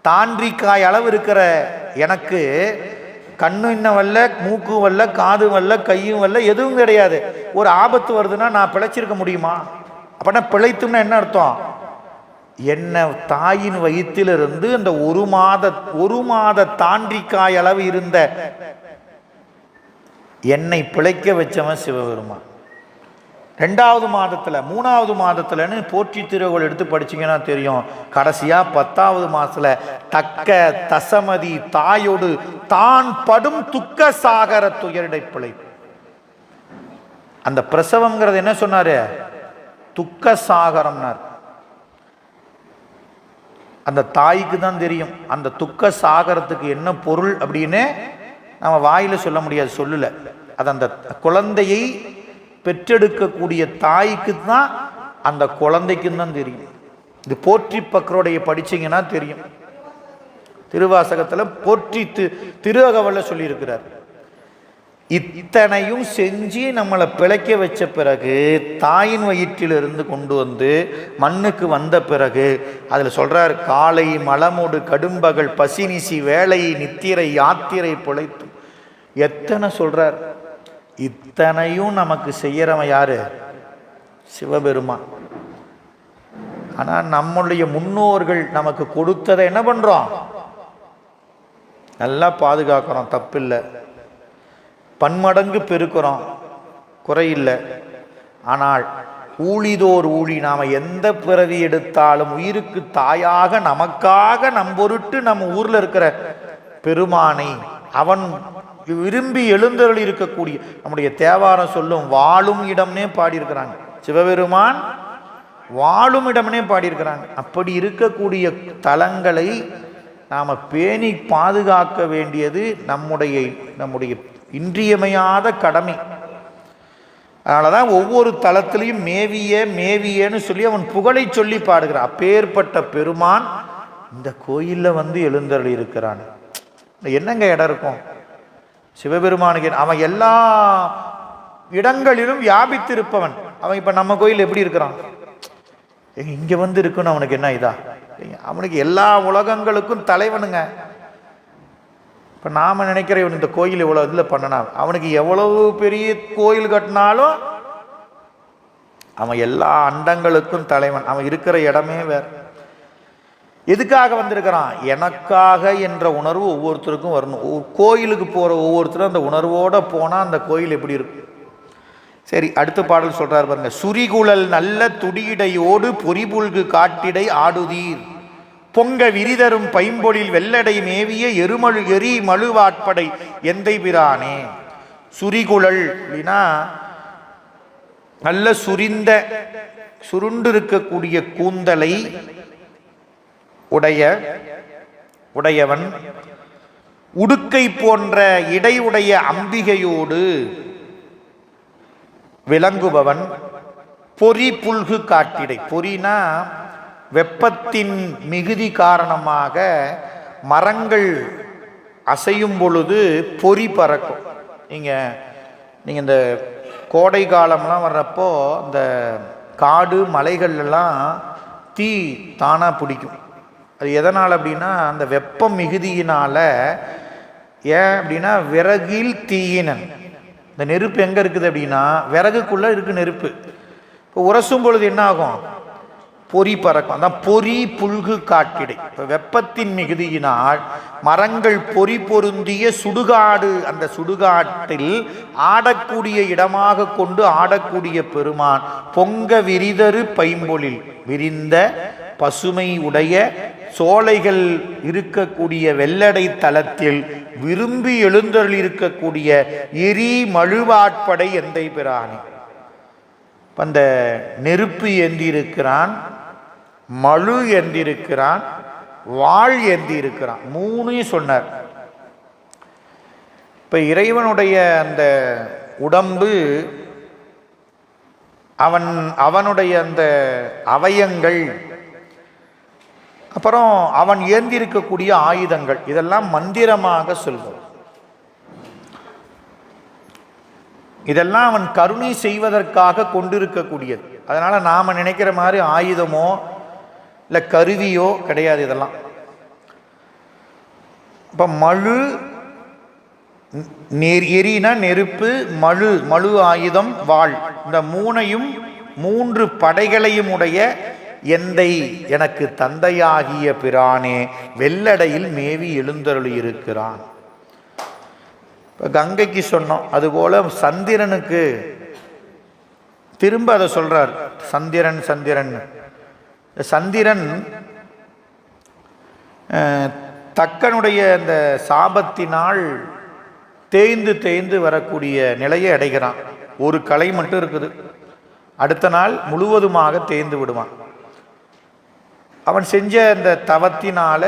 தாண்டிக்காய் அளவு இருக்கிற எனக்கு கண்ணு இன்னும் வரல, மூக்கு வரல, காது வரல, கையும் வரல, எதுவும் கிடையாது. ஒரு ஆபத்து வருதுன்னா நான் பிழைச்சிருக்க முடியுமா? அப்படின்னா பிழைத்தும்னா என்ன அர்த்தம்? என்ன தாயின் வயிற்றிலிருந்து அந்த ஒரு மாத தாண்டிக்காய் அளவு இருந்த என்னை பிழைக்க வச்சவன் சிவபெருமான். 2வது மாதத்துல 3வது மாதத்துலன்னு போற்றி திருவுகள் எடுத்து படிச்சீங்கன்னா தெரியும். கடைசியா 10வது மாசத்துல தக்க தசமதி தாயோடு தான் படும் துக்க சாகர துயரிடை பிழை. அந்த பிரசவம்ங்கிறது என்ன சொன்னாரு? துக்க சாகரம்னார். அந்த தாய்க்கு தான் தெரியும் அந்த துக்க சாகரத்துக்கு என்ன பொருள் அப்படின்னு. நம்ம வாயில சொல்ல முடியாது, சொல்லல. அது அந்த குழந்தையை பெற்றெடுக்கக்கூடிய தாய்க்கு தான் அந்த குழந்தைக்கு தான் தெரியும். இது போற்றி பக்கருடைய படிச்சீங்கன்னா தெரியும். திருவாசகத்துல போற்றி திருஅகவல்ல சொல்லி இருக்கிறார். இத்தனையும் செஞ்சு நம்மளை பிழைக்க வச்ச பிறகு தாயின் வயிற்றிலிருந்து கொண்டு வந்து மண்ணுக்கு வந்த பிறகு அதுல சொல்றார், காலை மலமோடு கடும்பகல் பசினிசி வேலை நித்திரை யாத்திரை பிழைத்து எத்தனை சொல்றார். இத்தனையும் நமக்கு செய்யறவன் யாரு? சிவபெருமான். ஆனா நம்முடைய முன்னோர்கள் நமக்கு கொடுத்ததை என்ன பண்றோம்? நல்லா பாதுகாக்கிறோம், தப்பில்லை. பன்மடங்கு பெருக்கிறோம், குறையில்லை. ஆனால் ஊழிதோர் ஊழி நாம எந்த பிறவி எடுத்தாலும் உயிருக்கு தாயாக நமக்காக நம்பொருட்டு நம்ம ஊர்ல இருக்கிற பெருமானை அவன் விரும்பி எழுந்தருளி இருக்கக்கூடிய நம்முடைய தேவாரம் சொல்லும் வாழும் இடம்னே பாடியிருக்கிறாங்க. சிவபெருமான் வாழும் இடம்னே பாடியிருக்கிறாங்க. அப்படி இருக்கக்கூடிய தலங்களை நாம பேணி பாதுகாக்க வேண்டியது நம்முடைய இன்றியமையாத கடமை. அதனாலதான் ஒவ்வொரு தலத்திலையும் மேவியன்னு சொல்லி அவன் புகழை சொல்லி பாடுகிறான். அப்பேற்பட்ட பெருமான் இந்த கோயில்ல வந்து எழுந்தருளி இருக்கிறான். என்னங்க இடம் இருக்கும் சிவபெருமானுக்கு? அவன் எல்லா இடங்களிலும் வியாபித்திருப்பவன். அவன் இப்ப நம்ம கோயில் எப்படி இருக்கிறான்? இங்க வந்து இருக்குன்னு அவனுக்கு என்ன இதா? அவனுக்கு எல்லா உலகங்களுக்கும் தலைவனுங்க. இப்ப நாம நினைக்கிற இவன் இந்த கோயில் இவ்வளவு இதுல பண்ணனா, அவனுக்கு எவ்வளவு பெரிய கோயில் கட்டினாலும் அவன் எல்லா அண்டங்களுக்கும் தலைவன். அவன் இருக்கிற இடமே வேற. எதுக்காக வந்திருக்கிறான்? எனக்காக என்ற உணர்வு ஒவ்வொருத்தருக்கும் வரணும். கோயிலுக்கு போற ஒவ்வொருத்தரும் அந்த உணர்வோட போனா அந்த கோயில் எப்படி இருக்கும்? சரி, அடுத்த பாடல் சொல்றாரு பாருங்க. சுரிகுழல் நல்ல துடியிடையோடு பொறிபுல்கு காட்டிடை ஆடுதீர் பொங்க விரிதரும் பைம்பொழில் வெள்ளடை மேவிய எரி மழுவாட்படை எந்தை பிரானே. சுரிகுழல் அப்படின்னா நல்ல சுருண்டு இருக்கக்கூடிய கூந்தலை உடையவன், உடுக்கை போன்ற இடையுடைய அம்பிகையோடு விளங்குபவன், பொறி புல்கு காட்டிடை. பொறினா வெப்பத்தின் மிகுதி காரணமாக மரங்கள் அசையும் பொழுது பொறி பறக்கும். நீங்கள் இந்த கோடை காலம்லாம் வர்றப்போ இந்த காடு மலைகள்லாம் தீ தானாக பிடிக்கும். அது எதனால் அப்படின்னா அந்த வெப்பம் மிகுதியினால். ஏன் அப்படின்னா விறகில் தீயினன். இந்த நெருப்பு எங்கே இருக்குது அப்படின்னா விறகுக்குள்ளே இருக்குது நெருப்பு. இப்போ உரசும் பொழுது என்ன ஆகும்? பொறி பறக்கும். அதான் பொறி புல்கு காட்டிடை. இப்போ வெப்பத்தின் மிகுதியினால் மரங்கள் பொறி பொருந்திய சுடுகாடு, அந்த சுடுகாட்டில் ஆடக்கூடிய இடமாக கொண்டு ஆடக்கூடிய பெருமான் பொங்க விரிதரு பைம்பொழில், விரிந்த பசுமை உடைய சோலைகள் இருக்கக்கூடிய வெள்ளடை தலத்தில் விரும்பி எழுந்தருள் இருக்கக்கூடிய எரி மழுவாட்படை எந்தை பிரானே. அந்த நெருப்பு ஏந்தியிருக்கிறான், மழு ஏந்தியிருக்கிறான், வாழ் ஏந்தியிருக்கிறான். மூணையும் சொன்னார். இப்ப இறைவனுடைய அந்த உடம்பு, அவனுடைய அந்த அவயங்கள், அப்புறம் அவன் ஏந்திருக்கக்கூடிய ஆயுதங்கள், இதெல்லாம் மந்திரமாக சொல்வோம். இதெல்லாம் அவன் கருணை செய்வதற்காக கொண்டிருக்கக்கூடியது. அதனால நாம நினைக்கிற மாதிரி ஆயுதமோ இல்லை கருவியோ கிடையாது இதெல்லாம். இப்போ மழு, எரினா நெருப்பு, மழு ஆயுதம், வாழ், இந்த மூன்று படைகளையும் உடைய எந்தை எனக்கு தந்தையாகிய பிரானே வெள்ளடையில் மேவி எழுந்தருளி இருக்கிறான். இப்போ கங்கைக்கு சொன்னோம், அதுபோல சந்திரனுக்கு திரும்ப அதை சொல்றார். சந்திரன் சந்திரன் தக்கனுடைய அந்த சாபத்தினால் தேய்ந்து வரக்கூடிய நிலையை அடைகிறான். ஒரு கலை மட்டும் இருக்குது, அடுத்த நாள் முழுவதுமாக தேய்ந்து விடுவான். அவன் செஞ்ச அந்த தவத்தினால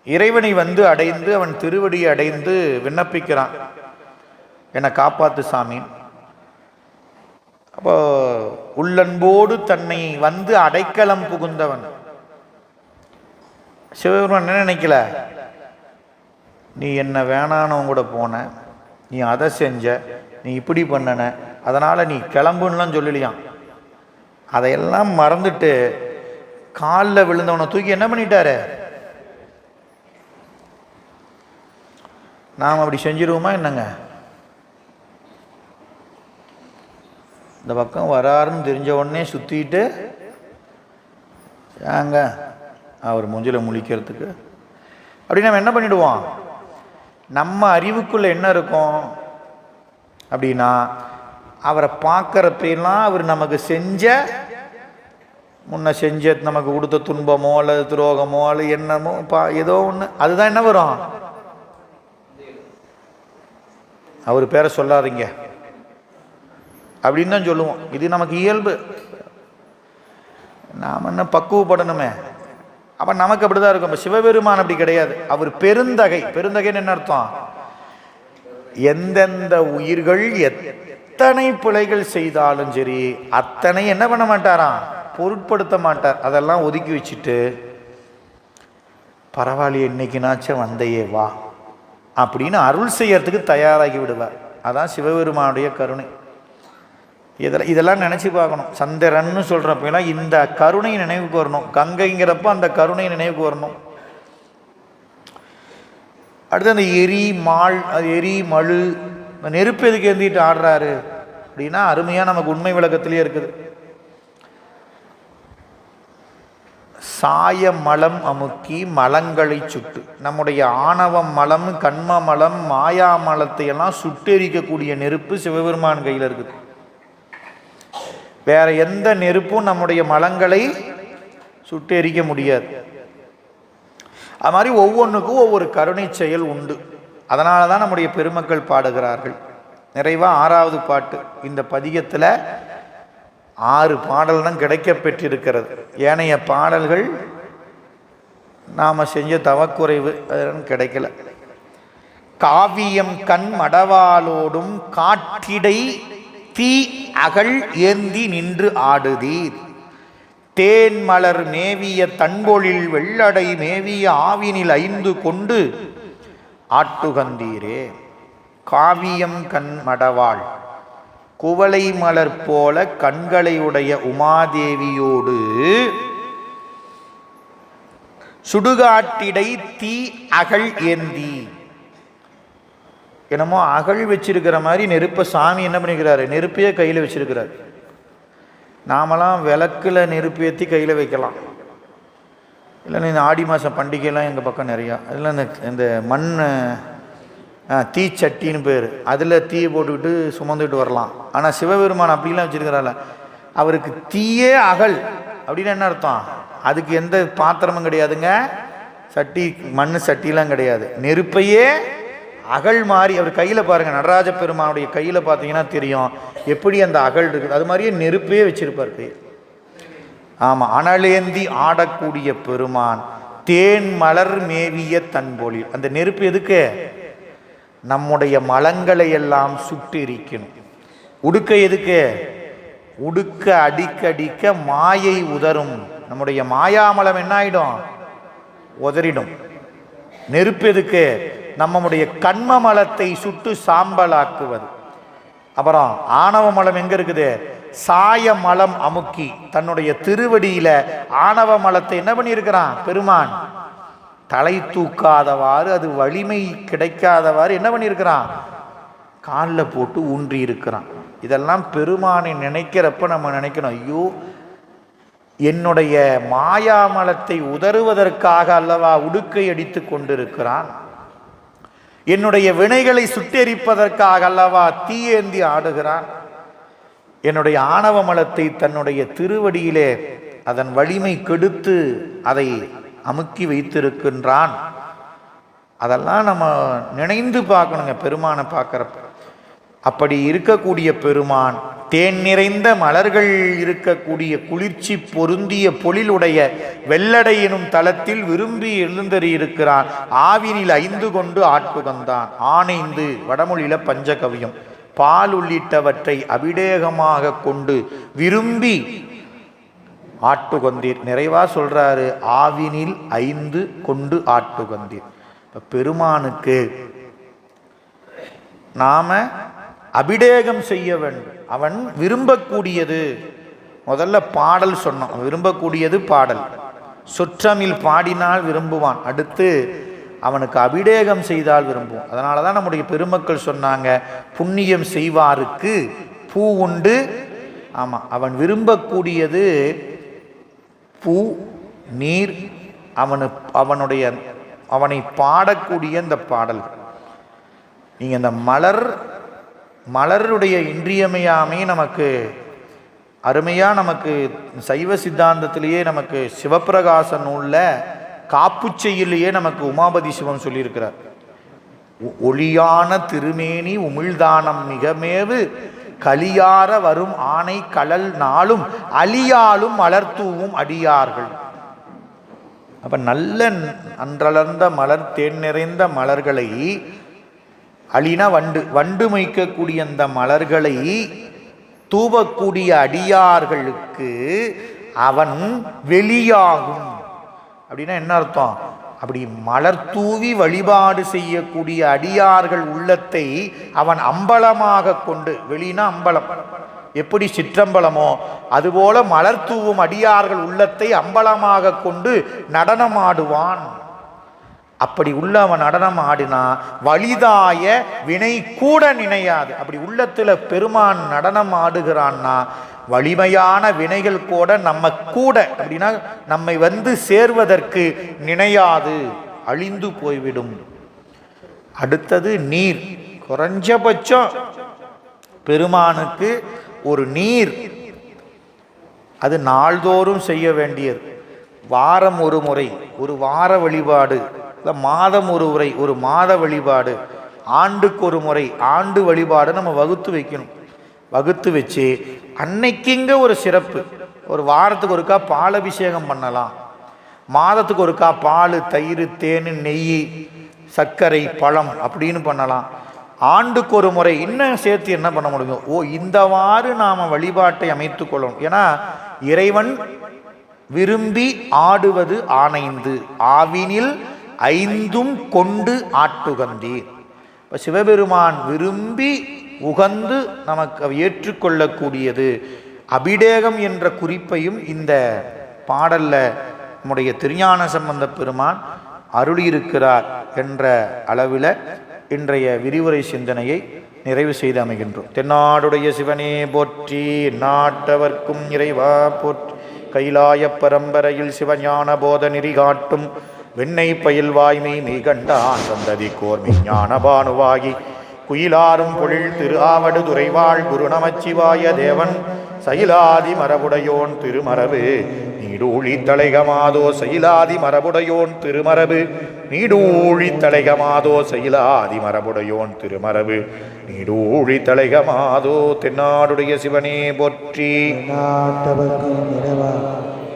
இறைவனை அடைந்து அவன் திருவடியை அடைந்து விண்ணப்பிக்கிறான், என்னை காப்பாத்து சாமி. அப்போ உள்ளன்போடு தன்னை அடைக்கலம் புகுந்தவன் சிவபெருமான் என்ன நினைக்கல, நீ என்ன வேணானவங்க கூட போன, நீ அதை செஞ்ச, நீ இப்படி பண்ணன, அதனால நீ கிளம்புன்னுலாம் சொல்லலையாம். அதையெல்லாம் மறந்துட்டு காலில் விழுந்தவனை தூக்கி என்ன பண்ணிட்டாரு? நாம் அப்படி செஞ்சிருவோமா என்னங்க? இந்த பக்கம் வராருன்னு தெரிஞ்ச உடனே சுற்றிட்டு ஏங்க அவர் மூஞ்சில முழிக்கிறதுக்கு அப்படின்னு நம்ம என்ன பண்ணிடுவோம்? நம்ம அறிவுக்குள்ள என்ன இருக்கும் அப்படின்னா, அவரை பார்க்குறப்பெல்லாம் அவர் நமக்கு முன்ன செஞ்ச நமக்கு கொடுத்த துன்பமோ அல்லது துரோகமோ அல்லது என்னமோ ஏதோ ஒன்று, அதுதான் என்ன வரும்? அவர் பேரை சொல்லாதீங்க அப்படின்னு தான் சொல்லுவோம். இது நமக்கு இயல்பு. நாம் என்ன பக்குவப்படணுமே. அப்போ நமக்கு அப்படிதான் இருக்கும். இப்போ சிவபெருமான் அப்படி கிடையாது. அவர் பெருந்தகைன்னு என்ன அர்த்தம்? எந்தெந்த உயிர்கள் எத்தனை பிழைகள் செய்தாலும் சரி அத்தனை என்ன பண்ண மாட்டாராம்? பொருட்படுத்த மாட்டார். அதெல்லாம் ஒதுக்கி வச்சுட்டு பரவாயில்ல இன்னைக்குனாச்சும் வந்தையே வா அப்படின்னு அருள் செய்யறதுக்கு தயாராகி விடுவார். அதான் சிவபெருமானுடைய கருணை. இதெல்லாம் நினச்சி பார்க்கணும். சந்திரன்னு சொல்கிறப்பெல்லாம் இந்த கருணை நினைவுக்கு வரணும். கங்கைங்கிறப்ப அந்த கருணை நினைவுக்கு வரணும். அடுத்து அந்த எரி மழு, இந்த நெருப்பு எதுக்கு ஏந்திட்டு ஆடுறாரு அப்படின்னா அருமையாக நமக்கு உண்மை விளக்கத்திலே இருக்குது. சாய மலம் அமுக்கி மலங்களை சுட்டு, நம்முடைய ஆணவம் மலம், கண்ம மலம், மாயா மலத்தை எல்லாம் சுட்டெரிக்கக்கூடிய நெருப்பு சிவபெருமான் கையில் இருக்குது. வேற எந்த நெருப்பும் நம்முடைய மலங்களை சுட்டு எரிக்க முடியாது. அது மாதிரி ஒவ்வொன்றுக்கும் ஒவ்வொரு கருணை செயல் உண்டு. அதனால தான் நம்முடைய பெருமக்கள் பாடுகிறார்கள். நிறைவாக 6வது பாட்டு. இந்த பதிகத்தில் 6 பாடல் தான் கிடைக்க பெற்றிருக்கிறது. ஏனைய பாடல்கள் நாம் செஞ்ச தவக்குறைவு, அதெல்லாம் கிடைக்கல. காவியம் கண் மடவாளோடும் காற்றிடை தீ அகல் ஏந்தி நின்று ஆடுதீர். தேன் மலர் மேவிய தன்பொழில் வெள்ளடை மேவிய ஆவினில் 5 கொண்டு ஆட்டுகந்தீரே. காவியம் கண் மடவாள் குவளை மலர் போல கண்களை உடைய உமாதேவியோடு சுடுகாட்டிடை தீ அகல் ஏந்தி. என்னமோ அகல் வச்சிருக்கிற மாதிரி நெருப்பை சாமி என்ன பண்ணிக்கிறாரு, நெருப்பையே கையில் வச்சிருக்கிறார். நாமெல்லாம் விளக்கில் நெருப்பு ஏற்றி கையில் வைக்கலாம். இல்லைன்னா இந்த ஆடி மாதம் பண்டிகைலாம் எங்கள் பக்கம் நிறையா. அதில் இந்த மண் தீச்சட்டின்னு பேர், அதில் தீயை போட்டுக்கிட்டு சுமந்துக்கிட்டு வரலாம். ஆனால் சிவபெருமான் அப்படிலாம் வச்சுருக்கிறாள். அவருக்கு தீயே அகல் அப்படின்னு என்ன அர்த்தம்? அதுக்கு எந்த பாத்திரமும் கிடையாதுங்க, சட்டி மண் சட்டிலாம் கிடையாது. நெருப்பையே அகல் மாதிரி அவர் கையில் பாருங்கள். நடராஜ பெருமானுடைய கையில் பார்த்தீங்கன்னா தெரியும் எப்படி அந்த அகல் இருக்குது. அது மாதிரியே நெருப்பையே வச்சிருப்பார் கை. ஆமாம், அனலேந்தி ஆடக்கூடிய பெருமான் தேன் மலர் மேவிய தன்பொழி. அந்த நெருப்பு எதுக்கு? நம்முடைய மலங்களை எல்லாம் சுட்டு எரிக்கணும். உடுக்க எதுக்கு? உடுக்க அடிக்க அடிக்க மாயை உதரும். நம்முடைய மாயாமலம் என்ன ஆயிடும்? உதறிடும். நெருப்பு எதுக்கு? நம்முடைய கண்ம மலத்தை சுட்டு சாம்பலாக்குவது. அப்புறம் ஆணவ மலம் எங்க இருக்குது? சாய மலம் அமுக்கி தன்னுடைய திருவடியில ஆணவ மலத்தை என்ன பண்ணியிருக்கிறான் பெருமான்? தலை தூக்காதவாறு, அது வலிமை கிடைக்காதவாறு என்ன பண்ணியிருக்கிறான்? காலில் போட்டு ஊன்றி இருக்கிறான். இதெல்லாம் பெருமானை நினைக்கிறப்ப நம்ம நினைக்கணும், ஐயோ என்னுடைய மாயாமலத்தை உதறுவதற்காக அல்லவா உடுக்கை அடித்து கொண்டிருக்கிறான், என்னுடைய வினைகளை சுட்டெரிப்பதற்காக அல்லவா தீயேந்தி ஆடுகிறான், என்னுடைய ஆணவ மலத்தை தன்னுடைய திருவடியிலே அதன் வலிமை கெடுத்து அதை அமுக்கி வைத்திருக்கின்றான். அதெல்லாம் நம்ம நினைந்து பார்க்கணுங்க பெருமானை பார்க்குறப்ப. அப்படி இருக்கக்கூடிய பெருமான் தேன் நிறைந்த மலர்கள் இருக்கக்கூடிய குளிர்ச்சி பொருந்திய பொழிலுடைய வெள்ளடை எனும் தலத்தில் விரும்பி எழுந்தறி இருக்கிறான். ஆவினில் 5 கொண்டு ஆட்டுகந்தான். ஆனைந்து வடமொழியில பஞ்சகவியம். பால் உள்ளிட்டவற்றை அபிடேகமாக கொண்டு விரும்பி ஆட்டுகந்தீர். நிறைவா சொல்றாரு, ஆவினில் 5 கொண்டு ஆட்டுகந்தீர். பெருமானுக்கு நாம அபிடேகம் செய்ய வேண்டும். அவன் விரும்பக்கூடியது. முதல்ல பாடல் சொன்னோம், விரும்பக்கூடியது பாடல். சொற்றமில் பாடினால் விரும்புவான். அடுத்து அவனுக்கு அபிடேகம் செய்தால் விரும்புவான். அதனால தான் நம்முடைய பெருமக்கள் சொன்னாங்க, புண்ணியம் செய்வாருக்கு பூ உண்டு. ஆமாம், அவன் விரும்பக்கூடியது பூ நீர். அவனை பாடக்கூடிய இந்த பாடல்கள். நீங்கள் இந்த மலருடைய இன்றியமையாமை நமக்கு அருமையாக நமக்கு சைவ சித்தாந்தத்திலேயே நமக்கு சிவப்பிரகாச நூலில் காப்புச்செய்யிலேயே நமக்கு உமாபதி சிவம் சொல்லியிருக்கிறார். ஒளியான திருமேனி உமிழ்தானம் மிகமேவு கலியார வரும் ஆணை கடல் நாளும் அலியாலும் மலர்தூவும் அடியார்கள். அப்ப நல்ல அன்றளர்ந்த மலர் தேன் நிறைந்த மலர்களை, அலினா வண்டு மொய்க்கக்கூடிய அந்த மலர்களை தூவக்கூடிய அடியார்களுக்கு அவன் வெளியாகும். அப்படின்னா என்ன அர்த்தம்? அப்படி மலர் தூவி வழிபாடு செய்யக்கூடிய அடியார்கள் உள்ளத்தை அவன் அம்பலமாக கொண்டு, வெளினா அம்பலம், எப்படி சிற்றம்பலமோ அதுபோல மலர் தூவும் அடியார்கள் உள்ளத்தை அம்பலமாக கொண்டு நடனமாடுவான். அப்படி உள்ள அவன் நடனம் ஆடினா வலிதாய வினை கூட நினையாது. அப்படி உள்ளத்துல பெருமான் நடனம் ஆடுகிறான்னா வலிமையான வினைகள் கூட அப்படின்னா நம்மை வந்து சேர்வதற்கு நினையாது, அழிந்து போய்விடும். அடுத்தது நீர். குறைஞ்சபட்சம் பெருமானுக்கு ஒரு நீர், அது நாள்தோறும் செய்ய வேண்டியது. வாரம் ஒரு முறை ஒரு வார வழிபாடு, இல்லை மாதம் ஒரு முறை ஒரு மாத வழிபாடு, ஆண்டுக்கு ஒரு முறை ஆண்டு வழிபாடு நம்ம வகுத்து வைக்கணும். வகுத்து வச்சு அன்னைக்குங்க ஒரு சிறப்பு. ஒரு வாரத்துக்கு ஒருக்கா பாலபிஷேகம் பண்ணலாம், மாதத்துக்கு ஒருக்கா பால் தயிர் தேன் நெய் சர்க்கரை பழம் அப்படின்னு பண்ணலாம். ஆண்டுக்கு ஒரு முறை இன்னும் சேர்த்து என்ன பண்ண முடியும்? இந்தவாறு நாம் வழிபாட்டை அமைத்து கொள்ளணும். ஏன்னா இறைவன் விரும்பி ஆடுவது ஆனைந்து ஆவினில் ஐந்தும் கொண்டு ஆட்டுகந்தீர். இப்போ சிவபெருமான் விரும்பி உகந்து நமக்கு ஏற்றுக்கொள்ளக்கூடியது அபிடேகம் என்ற குறிப்பையும் இந்த பாடல்ல நம்முடைய திருஞான சம்பந்த பெருமான் அருளியிருக்கிறார் என்ற அளவில் இன்றைய விரிவுரை சிந்தனையை நிறைவு செய்து அமைகின்றோம். தென்னாடுடைய சிவனே போற்றி, நாட்டவர்க்கும் இறைவா போற்றி. கைலாய பரம்பரையில் சிவஞான போத நெறி காட்டும் வெண்ணை பயில் வாய்மை மெய் கண்டான் சந்ததி கோர் மெய்ஞான பானுவாகி குயிலாரும் பொழில் திரு ஆவடு துறைவாள் குரு நமச்சிவாய தேவன் சயிலாதி மரபுடையோன் திருமரபு நீடூழி தலைகமாதோ சயிலாதி மரபுடையோன் திருமரபு நீடூழி தலைகமாதோ சயிலாதி மரபுடையோன் திருமரபு நீடூழி தலைகமாதோ. தென்னாடுடைய சிவனே போற்றி.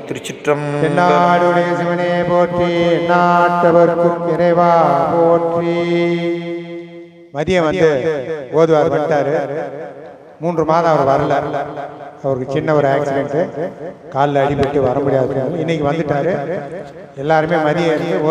திருச்சிற்றம்பலம். தென்னாடுடைய சிவனே போற்றி, நாட்டவர்க்கும் இறைவா போற்றி. மதியம் ஓதுவார் வந்துட்டாரு. 3 மாதம் அவர் வரல. அவருக்கு சின்ன ஒரு ஆக்சிடென்ட், காலில் அடிபட்டு வர முடியாது. இன்னைக்கு வந்துட்டாரு. எல்லாருமே மதியம்